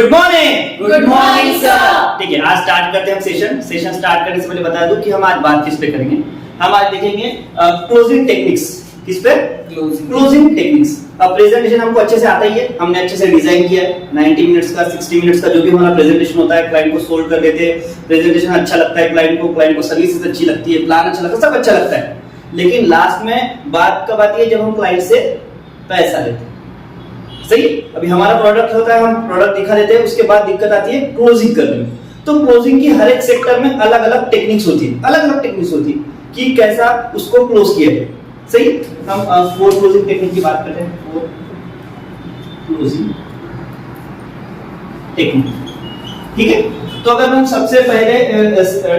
Good morning. Good morning sir. ठीक है, आज स्टार्ट करते हैं हम सेशन स्टार्ट करने से पहले बता दूं कि हम आज बात किस पे करेंगे। हम आज देखेंगे क्लोजिंग टेक्निक्स। किस पे? Closing techniques. अब प्रेजेंटेशन हमको अच्छे से आता ही है, हमने अच्छे से डिजाइन किया है। 90 मिनट्स का 60 मिनट्स का जो भी हमारा प्रेजेंटेशन होता है, क्लाइंट को सोल्व कर देते हैं। प्रेजेंटेशन अच्छा लगता है क्लाइंट को सर्विसेज अच्छी लगती है, प्लान अच्छा लगता है, सब अच्छा लगता है। लेकिन लास्ट में बात कब आती है? जब हम क्लाइंट से पैसा लेते हैं। सही? अभी हमारा प्रोडक्ट होता है, हम प्रोडक्ट दिखा देते हैं, उसके बाद दिक्कत आती है क्लोजिंग करने में। तो क्लोजिंग की हर एक सेक्टर में अलग अलग टेक्निक्स होती है कि कैसा उसको क्लोज किया जाए। सही? हम 4 क्लोजिंग टेक्निक की बात करते हैं। 4 क्लोजिंग टेक्निक। ठीक है, तो अगर हम सबसे पहले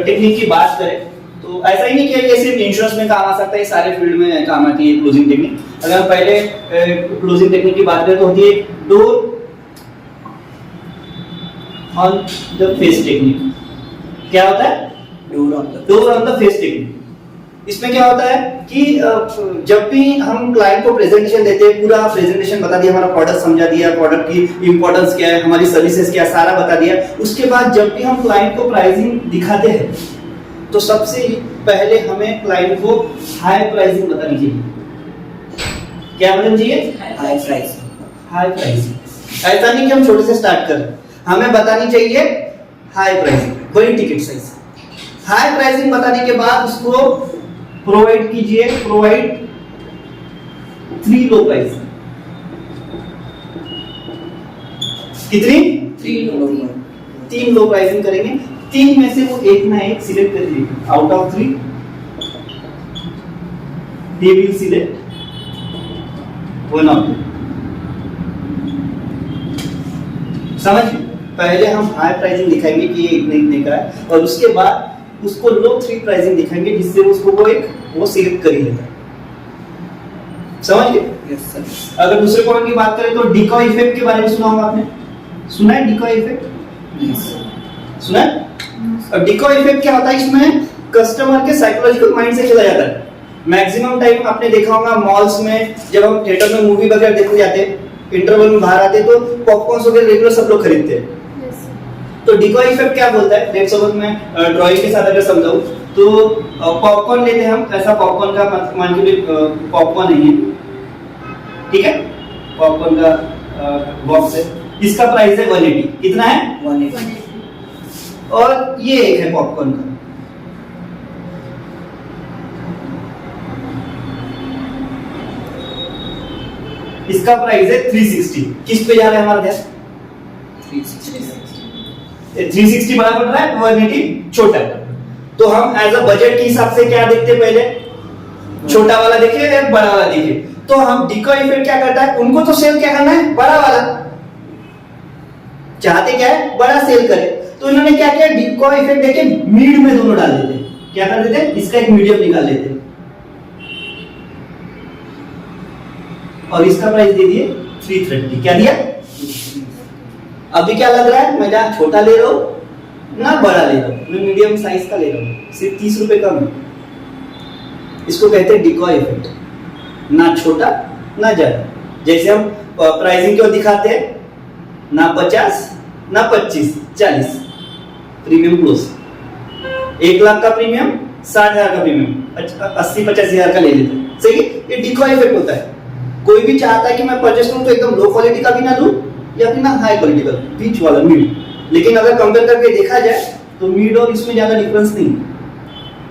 टेक्निक की बात करें तो ऐसा ही नहीं कि ये सिर्फ इंश्योरेंस में काम आ सकता है, सारे फील्ड में काम आती है क्लोजिंग टेक्निक। अगर हम पहले क्लोजिंग टेक्निक की बात करें तो होती है door on the face technique. क्या होता है? Door on the face technique. इसमें क्या होता है कि जब भी हम क्लाइंट को प्रेजेंटेशन देते हैं, पूरा प्रेजेंटेशन बता दिया, हमारा प्रोडक्ट समझा दिया, प्रोडक्ट की इंपॉर्टेंस क्या है, हमारी सर्विसेज क्या, सारा बता दिया। उसके बाद जब भी हम क्लाइंट को प्राइसिंग दिखाते हैं तो सबसे पहले हमें क्लाइंट को हाई प्राइसिंग बतानी चाहिए। क्या बतानी चाहिए? High pricing. ऐसा नहीं कि हम छोटे से स्टार्ट करें, हमें बतानी चाहिए हाई प्राइसिंग, बड़ी टिकट साइज। हाई प्राइसिंग बताने के बाद उसको प्रोवाइड कीजिए, प्रोवाइड 3 लो प्राइस। कितनी? 3 लो प्राइसिंग करेंगे। 3 में से वो एक ना एक सिलेक्ट कर लीजिए। Out of 3 he will select one of them। समझिए, पहले हम हाई प्राइसिंग दिखाएंगे कि ये इतने का है, और उसके बाद उसको लो 3 प्राइसिंग दिखाएंगे जिससे उसको वो सिलेक्ट कर ही लेता है। समझ गए? Yes sir. अगर दूसरे पॉइंट की बात करें तो डिकॉय इफेक्ट के बारे में सुना होगा आपने? सुना है डिकॉय इफेक्ट? यस। सुना है? अब डिकॉय इफेक्ट क्या होता है? इसमें कस्टमर के साइकोलॉजिकल माइंड से चला जाता है। मैक्सिमम टाइम आपने देखा होगा मॉल्स में, जब हम थिएटर में मूवी वगैरह देखने जाते हैं, इंटरवल में बाहर आते तो पॉपकॉर्न वगैरह रेगुलर सब लोग खरीदते हैं। तो डिकॉय इफेक्ट क्या बोलता है? लेट्स सपोज मैं ड्राइंग के साथ अगर समझाऊं तो पॉपकॉर्न लेते हैं हम, ऐसा पॉपकॉर्न का मान के पॉपकॉर्न नहीं है, ठीक है, पॉपकॉर्न का बॉक्स है, इसका प्राइस है 180। कितना है? 180। और ये एक है पॉपकॉर्न का, इसका प्राइस है 360। किस पे जा रहा है हमारा ध्यान? 360 बड़ा पड़ रहा है, 180 छोटा है। तो हम एज अ बजट के हिसाब से क्या देखते हैं? पहले छोटा वाला देखे या बड़ा वाला देखे? तो हम डिकॉय इफेक्ट क्या करता है? उनको तो सेल क्या करना है? बड़ा वाला। चाहते क्या है? बड़ा सेल करे। तो इन्होंने क्या किया? डिकॉय इफेक्ट देके मिड में दोनों डाल देते। क्या कर देते? इसका एक मीडियम निकाल लेते और इसका प्राइस दे दिए 330। क्या दिया? अभी क्या लग रहा है? मैं जहां छोटा ले रहा हूं ना बड़ा ले रहा हूं, मैं मीडियम साइज का ले रहा हूं, सिर्फ 30 रुपए कम है। इसको कहते हैं डिकॉय इफेक्ट। ना छोटा ना ज्यादा। जैसे हम प्राइसिंग क्यों दिखाते हैं? ना 50 ना 25, 40 प्रीमियम क्लोज। 1 लाख का प्रीमियम, 60,000 का प्रीमियम, 80-85 हजार का ले लेते हैं। सही? ये डिकॉय इफेक्ट होता है। कोई भी चाहता है कि मैं परचेस करूं तो एकदम लो क्वालिटी का भी ना लूं या फिर ना हाई क्वालिटी का, बीच वाला, मिड। लेकिन अगर कंपेयर करके देखा जाए तो मिड और इसमें ज्यादा डिफरेंस नहीं है।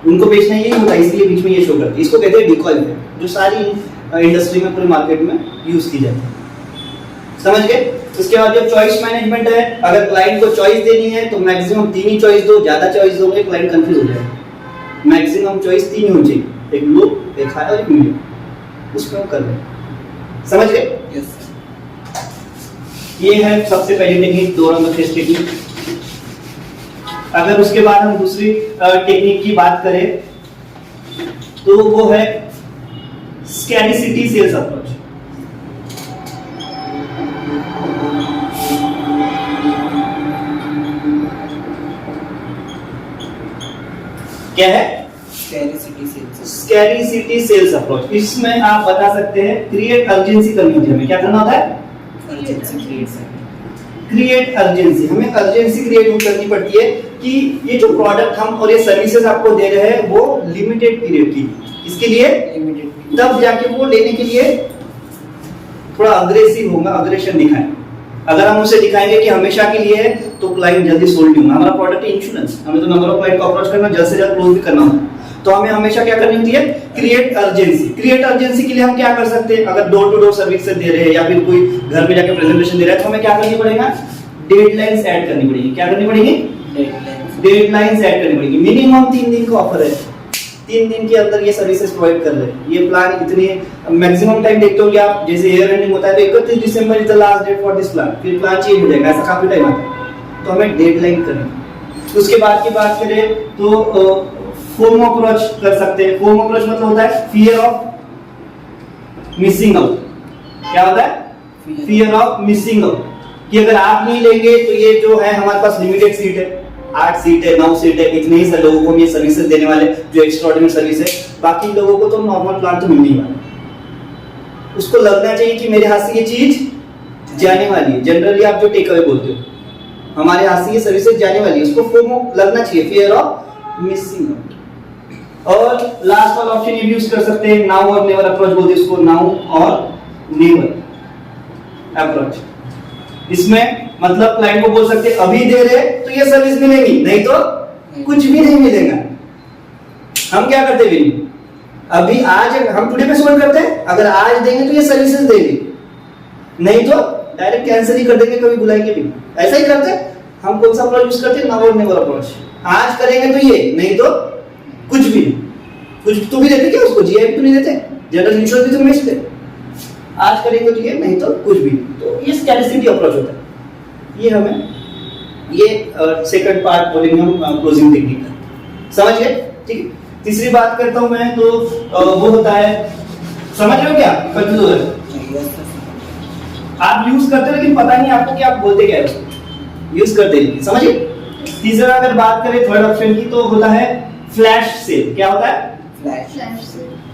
उनको बेचना यही होता है, इसलिए बीच में ये शो करते हैं। इसको कहते हैं डिकॉय इफेक्ट, जो सारी इंडस्ट्री में, पूरे मार्केट में यूज की जाती है। समझ गए? उसके बाद जब चॉइस मैनेजमेंट है, अगर क्लाइंट को चॉइस देनी है तो मैक्सिमम 3 ही चॉइस दो। ज्यादा चॉइस दोगे क्लाइंट कंफ्यूज हो जाएगा। मैक्सिमम चॉइस 3 होनी चाहिए, एक लो, एक हाई और एक मीडियम। उसमें कर लें। समझ गए? यस। ये है सबसे पहली technique, door on the face technique. अगर उसके बाद हम दूसरी टेक्निक की बात करें तो वो है स्कैरिसिटी सेल्स अप्रोच। क्या है? Scarcity sales approach. इसमें आप बता सकते हैं क्रिएट अर्जेंसी करनी होती है। हमें क्या करना होता है? क्रिएट अर्जेंसी, हमें अर्जेंसी क्रिएट करनी पड़ती है कि ये जो प्रोडक्ट हम और ये सर्विसेज आपको दे रहे हैं वो लिमिटेड पीरियड की, इसके लिए तब जाके वो लेने के लिए थोड़ा अग्रेसिव होगा, अग्रेशन दिखाएं। अगर हम उसे दिखाएंगे कि हमेशा के लिए है तो क्लाइंट जल्दी सोल्ड नहीं होगा। हमारा प्रोडक्ट है इंश्योरेंस, हमें तो नंबर ऑफ क्लाइंट को अप्रोच करना, जल्द से जल्द क्लोज भी करना होगा, तो हमें हमेशा क्या करनी होती है, क्रिएट अर्जेंसी। क्रिएट अर्जेंसी के लिए हम क्या कर सकते हैं, अगर डोर टू डोर सर्विस दे रहे हैं या फिर कोई घर में जाकर प्रेजेंटेशन दे रहा है तो हमें क्या करनी पड़ेगा, डेडलाइंस ऐड करनी पड़ेगी। क्या करनी पड़ेगी, डेडलाइंस ऐड करनी पड़ेगी। मिनिमम 3 दिन का ऑफर है, 3 दिन के अंदर ये सर्विसेज प्रोवाइड कर रहे हैं। ये प्लान इतने मैक्सिमम टाइम देखते होंगे आप, जैसे ईयर एंडिंग होता है तो 31 December is the last date for this plan, फिर प्लान चेंज हो जाएगा, ऐसा काफी टाइम आता है, तो हमें डेडलाइन करनी। उसके बाद की बात करें तो फोमो अप्रोच कर सकते हैं। फोमो अप्रोच मतलब होता है फियर ऑफ मिसिंग आउट। क्या होता है, फियर ऑफ मिसिंग आउट, कि अगर आप नहीं लेंगे तो ये जो है हमारे पास लिमिटेड सीट है, 8 सीट है, 9 सीट है, इतने ही लोगों को हम ये सर्विसेज देने वाले जो एक्स्ट्राऑर्डिनरी सर्विस है, बाकी लोगों को तो नॉर्मल प्लान तो मिल नहीं वाला। उसको लगना चाहिए कि मेरे हाथ से ये चीज जाने वाली है। जनरली आप जो टेक अवे बोलते हो, हमारे हाथ से ये सर्विसेज जाने वाली है, उसको फोमो लगना चाहिए, फियर ऑफ मिसिंग आउट। और लास्ट वाला ऑप्शन ये भी यूज कर सकते हैं, नाउ और नेवर अप्रोच बोलते हैं इसको, नाउ और नेवर अप्रोच। इसमें मतलब क्लाइंट को बोल सकते हैं अभी दे रहे तो ये सर्विस मिलेगी, नहीं तो कुछ भी नहीं मिलेगा। हम क्या करते हैं, अभी आज हम टुडे पे सोल्व करते हैं, अगर आज देंगे तो ये सर्विसेज देंगे, नहीं तो डायरेक्ट कैंसिल ही कर देंगे, कभी बुलाएंगे भी। ऐसा ही करते हैं हम। कौन सा अप्रोच यूज करते हैं, नाउ और नेवर अप्रोच। आज करेंगे तो ये, नहीं तो कुछ भी। कुछ तो भी देते क्या उसको, जीआई भी तो नहीं देते, जनरल इंश्योरेंस भी तो बेचते। आज करेंगे तो ये, नहीं तो कुछ भी। तो ये स्कैरसिटी अप्रोच होता है। ये हमें ये सेकंड पार्ट बोलेंगे हम क्लोजिंग टेक्निक का, समझ गए, ठीक है। तीसरी बात करता हूं मैं, तो वो होता है, समझ रहे हो क्या, कंफ्यूज हो रहे आप यूज करते हो लेकिन पता नहीं आपको कि आप बोलते क्या है, यूज करते हैं, समझिए। तीसरा अगर बात करें थर्ड ऑप्शन की, तो होता है फ्लैश सेल। क्या होता है,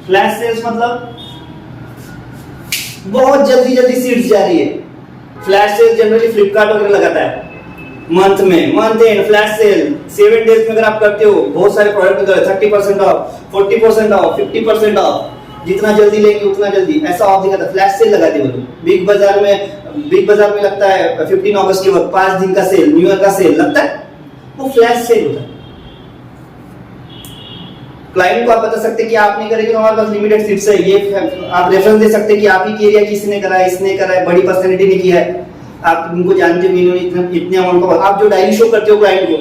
फ्लैश सेल्स मतलब बहुत जल्दी जल्दी सीट्स जा रही है। फ्लैश सेल जनरली फ्लिपकार्ट वगैरह लगाता है मंथ में, month and flash sale 7 days में अगर आप करते हो, बहुत सारे प्रोडक्ट निकल 30% ऑफ, 40% ऑफ, 50% ऑफ, जितना जल्दी लेंगे उतना जल्दी, ऐसा ऑफ दिखाता है। फ्लैश सेल लगाते हैं वो। बिग बाजार में लगता है 15 अगस्त के वक्त 5 दिन का सेल, न्यू ईयर का सेल लगता है, वो फ्लैश सेल होता है। क्लाइंट को आप बता सकते हैं कि आप नहीं करेंगे तो हमारे पास लिमिटेड सीट्स है, ये आप रेफरेंस दे सकते हैं कि आप ही की एरिया किसने करा है, इसने करा है, बड़ी पर्सनैलिटी ने किया है, आप उनको जानते हो, इन्होंने इतने अमाउंट का, आप जो डायरी शो करते हो क्लाइंट को,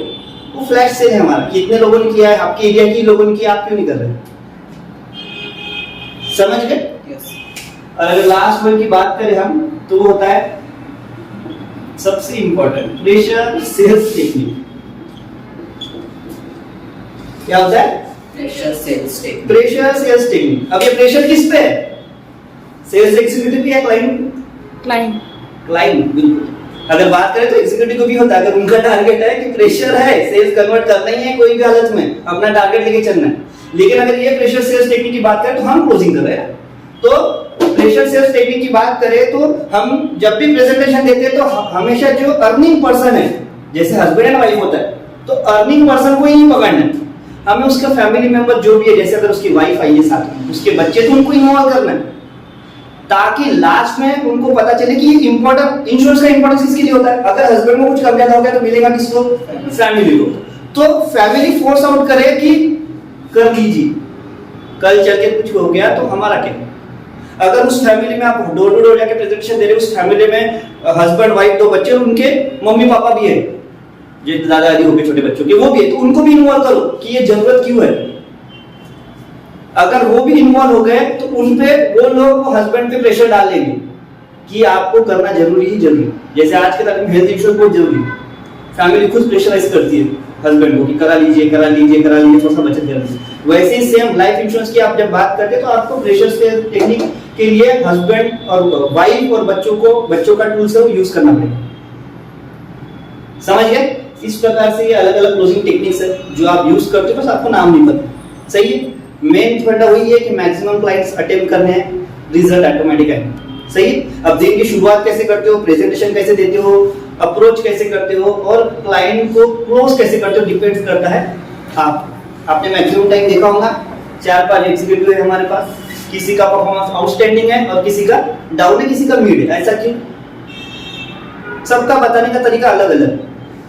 वो फ्लैश सेल है हमारा, कि इतने लोगों ने किया है, आपके एरिया की लोगों ने किया, आप क्यों नहीं कर रहे, समझ गए। और अगर लास्ट वन की बात करें हम, तो वो होता है सबसे इंपॉर्टेंट, प्रेशर सेल्स टेक्निक। क्या होता है, प्रेशर सेल्स टेक्निक। अब ये प्रेशर किस पे है, सेल्स एग्जीक्यूटिव पे है, क्लाइंट बिल्कुल। अगर बात करें तो एग्जीक्यूटिव को भी होता है, अगर उनका टारगेट है कि प्रेशर है, सेल्स कन्वर्ट करना ही है, कोई भी हालत में अपना टारगेट लेके चलना है। लेकिन अगर ये प्रेशर सेल्स टेक्निक की बात करें तो हम क्लोजिंग कर रहे हैं, तो प्रेशर सेल्स टेक्निक की बात करें तो हम जब भी प्रेजेंटेशन देते हैं तो हमेशा जो अर्निंग पर्सन है, जैसे हस्बैंड एंड वाइफ होता है, तो अर्निंग पर्सन को ही नहीं पकड़ना है, हमें उसका फैमिली मेंबर जो भी है, जैसे अगर उसकी वाइफ आई है साथ में, उसके बच्चे, तो उनको इन्वॉल्व करना है, ताकि लास्ट में उनको पता चले कि ये इंपॉर्टेंट, इंश्योरेंस का इंपॉर्टेंस किसके लिए होता है। अगर हस्बैंड को कुछ कम ज्यादा हो गया तो मिलेगा किसको, फैमिली को। तो फैमिली फोर्स आउट करे कि कर लीजिए, कल चल के कुछ हो गया तो हमारा क्या। अगर उस फैमिली में आप डोर टू डोर जाके प्रेजेंटेशन दे रहे हो, उस फैमिली में हस्बैंड वाइफ 2 बच्चे, उनके मम्मी पापा भी है, जो दादा दादी हो गए छोटे बच्चों के, वो भी है, तो उनको भी इन्वॉल्व करो कि ये जरूरत क्यों है। अगर वो भी इन्वॉल्व हो गए तो उनपे वो लोग हस्बैंड पे प्रेशर डाल लेंगे कि आपको करना जरूरी ही जरूरी। जैसे आज के टाइम में हेल्थ इंश्योरेंस बहुत जरूरी है, फैमिली खुद प्रेशराइज करती है हस्बैंड को कि करा लीजिए थोड़ा सा बचत कर लीजिए। वैसे ही सेम लाइफ इंश्योरेंस की आप जब बात करते हैं तो आपको प्रेशर से टेक्निक के लिए हस्बैंड और वाइफ और बच्चों का टूल्स है वो यूज करना पड़ेगा, समझ गए। इस प्रकार से ये अलग अलग क्लोजिंग टेक्निक्स है जो आप यूज करते हो, बस आपको नाम नहीं पता, सही है। मेन फंडा वही है कि मैक्सिमम क्लाइंट्स अटेम्प्ट करने हैं, रिजल्ट ऑटोमेटिक है, सही है। अब दिन की शुरुआत कैसे करते हो, प्रेजेंटेशन कैसे देते हो, अप्रोच कैसे करते हो और क्लाइंट को क्लोज कैसे करते हो, डिपेंड करता है आपने मैक्सिमम टाइम देखा होगा 4-5 एग्जीक्यूटिव है हमारे पास, किसी का परफॉर्मेंस आउटस्टैंडिंग है और किसी का डाउन है, किसी का मिड है। ऐसा क्यों? सबका बताने का तरीका अलग अलग,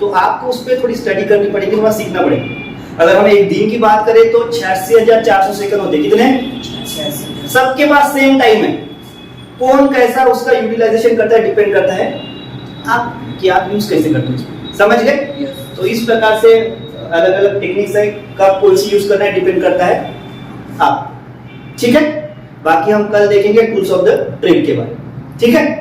तो आपको उस पर थोड़ी स्टडी करनी पड़ेगी, थोड़ा सीखना पड़ेगा। अगर हम एक दिन की बात करें तो 86,400 सेकंड होते, कितने? सबके पास सेम टाइम है, कौन कैसा उसका यूटिलाइजेशन करता है डिपेंड करता है आप क्या यूज कैसे करते हो, समझ गए? तो इस प्रकार से अलग अलग टेक्निक्स है, कब कौन सी यूज करना है डिपेंड करता है आप, ठीक है? बाकी हम कल देखेंगे टूल्स ऑफ द ट्रेड के बारे में, ठीक है?